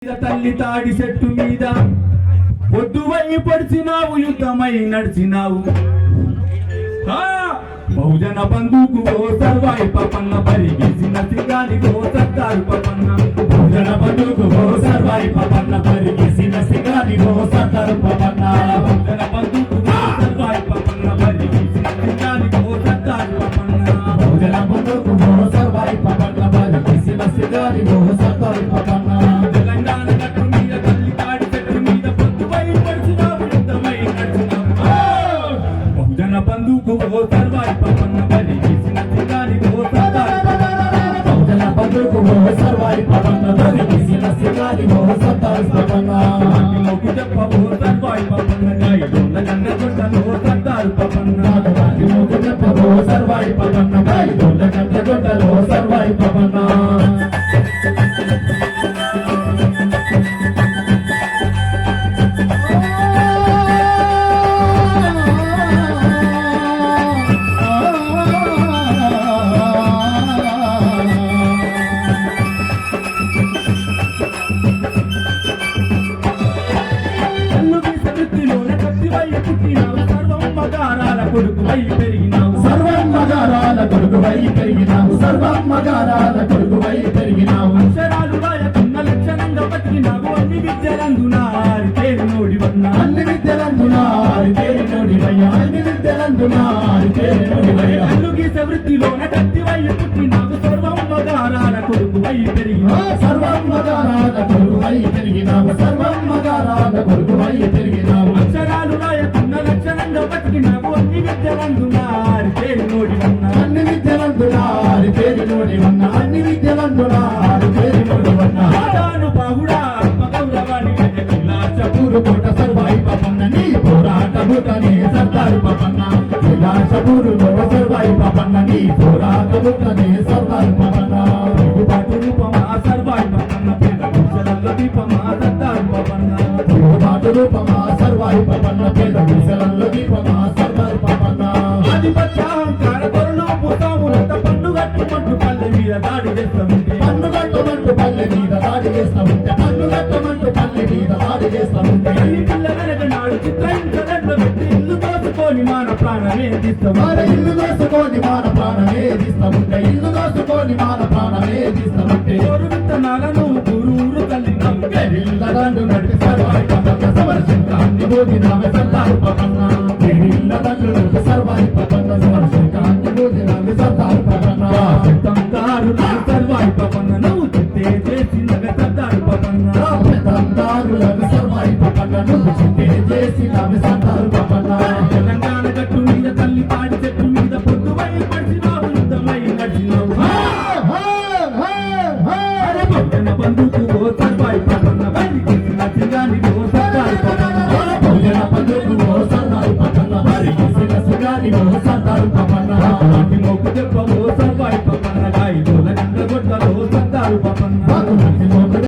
తల్లి తాడి చెట్టు మీద పొద్దువై పడిచినావు, యుద్ధమై నడిచినావు. బహుజన బంధుకు ఓ సర్వాయి పపన్న, పరిగెసిన సింగాని ఓ సర్దారు పపన్న. బహుజన బంధుకు ఓ సర్వాయి పపన్న, పరిగెసిన సింగాని ఓ సర్దారు పపన్న. బహుజన బంధుకు ఓ సర్వాయి పపన్న, పరిగెసిన సింగాని ఓ సర్దారు పపన్న. బహుజన బంధుకు ఓ సర్వాయి పపన్న, పరిగెసిన సింగాని ఓ సర్దారు పపన్న. తెలంగాణ గట్టు మీద తల్లి తాడి చెట్టు మీద పొద్దువై పడిచినావు, యుద్ధమై నడిచినావు. బహుజన బంధుకు ఓ సర్వాయి పపన్న, పరిగెసిన సింగాని ఓ సర్దారు పపన్న. బహుజన బంధుకు ఓ సర్వాయి పపన్న, పరిగెసిన సింగాని ఓ సర్దారు పపన్న. మొక్కు చెప్ప ఓ సర్వాయి పపన్న, గాయదొండ గండ గొడ్డలో సర్దారు పపన్న. మొక్కు చెప్ప ఓ సర్వాయి పపన్న, గాయదొండ గండ గొడ్డలో సర్వాయి పపన్న. కొడుకువై పెరిగినావు, సర్వమ్మగారాల కొడుకువై పెరిగినావు, సర్వమ్మగారాల కొడుకువై పెరిగినావు. అక్షరాలు రాయకున్న లక్షణంగా బతికినావు, అన్ని విద్యలందునా ఆరితేరి నోడివన్నా. అన్ని విద్యలందునా ఆరితేరి నోడివయ్యా, అన్ని విద్యలందునా ఆరితేరి నోడివయ్యా. కళ్ళు గీసే వృత్తిలోన కత్తివై పుట్టినావు, సర్వమ్మగారాల కొడుకువై పెరిగినావు, సర్వమ్మగారాల కొడుకువై పెరిగినావు, సర్వమ్మగారాల కొడుకువై పెరిగినావు. అక్షరాలు రాయకున్న లక్షణంగా బతికినావు, అన్ని విద్యలందునా ఆరితేరి నోడివన్నా. అన్ని విద్యలందునా ఆరితేరి నోడివన్నా, అన్ని విద్యలందునా ఆరితేరి నోడివన్నా. బాహుడా పగౌరవాణి చపూరు కోట సర్వాయి పపన్న, నీ పోరాటముతనే సర్దారు పపన్న. చపూరులో సర్వాయి పపన్న, నీ పోరాటముతనే సర్దారు పపన్న. పాటు రూపమా సర్వాయి పపన్న, పేద గుడిసెలలో దీపమా సర్దారు పపన్న. పాటు రూపమా సర్వాయి పపన్న, పేద గుడిసెలలో దీపమా సర్దారు పపన్న. ఆధిపత్య అహంకార కొరలు పోతాములంత పన్నుగట్టుమంటూ పల్లె మీద దాడి చేస్తామంటే, పన్నుగట్టుమంటూ పల్లె మీద దాడి చేస్తామంటే, పన్నుగట్టుమంటూ పల్లె మీద దాడి చేస్తామంటే. ఈ పిల్ల వెనక నాడు చిత్రహింసలను పెట్టి ఇల్లు దోసుకొని మన ప్రాణమే తీస్తాము, ఇల్లు దోసుకొని మన ప్రాణమే తీస్తామంటే, ఇల్లు దోసుకొని మన ప్రాణమే తీస్తామంటే. కోరు విత్తనాలను గురూరు తల్లినాము, గెరిల్ల దండు నడిపి సర్వాయి పపన్న, సమర్శంకాన్ని బోధినామె సర్దారు పపన్న. గెరిల్ల దండు నడిపి సర్వాయి పపన్న, సమర్శంకాన్ని బోధినామె సర్దారు పపన్న. పెద్దందారు సర్వాయి పపన్న, నువ్వు చిత్తే చేసినవే సర్దారు పపన్న. పెద్దందారులకు సర్వాయి పపన్న, నువ్వు చిత్తే చేసినవే సర్దారు పపన్న. తెలంగాణ గట్టు మీద తల్లి తాడి చెట్టు మీద పొద్దువై పడిచినావు, యుద్ధమై నడిచినావు. బహుజన బంధుకు ఓ సర్వాయి పపన్న, పరిగెసిన సింగాని ఓ సర్దారు పపన్న. బహుజన బంధుకు ఓ సర్వాయి పపన్న, పరిగెసిన సింగాని ఓ సర్దారు పపన్న. మొక్కు చెప్ప ఓ సర్వాయి పపన్న, గాయదొండ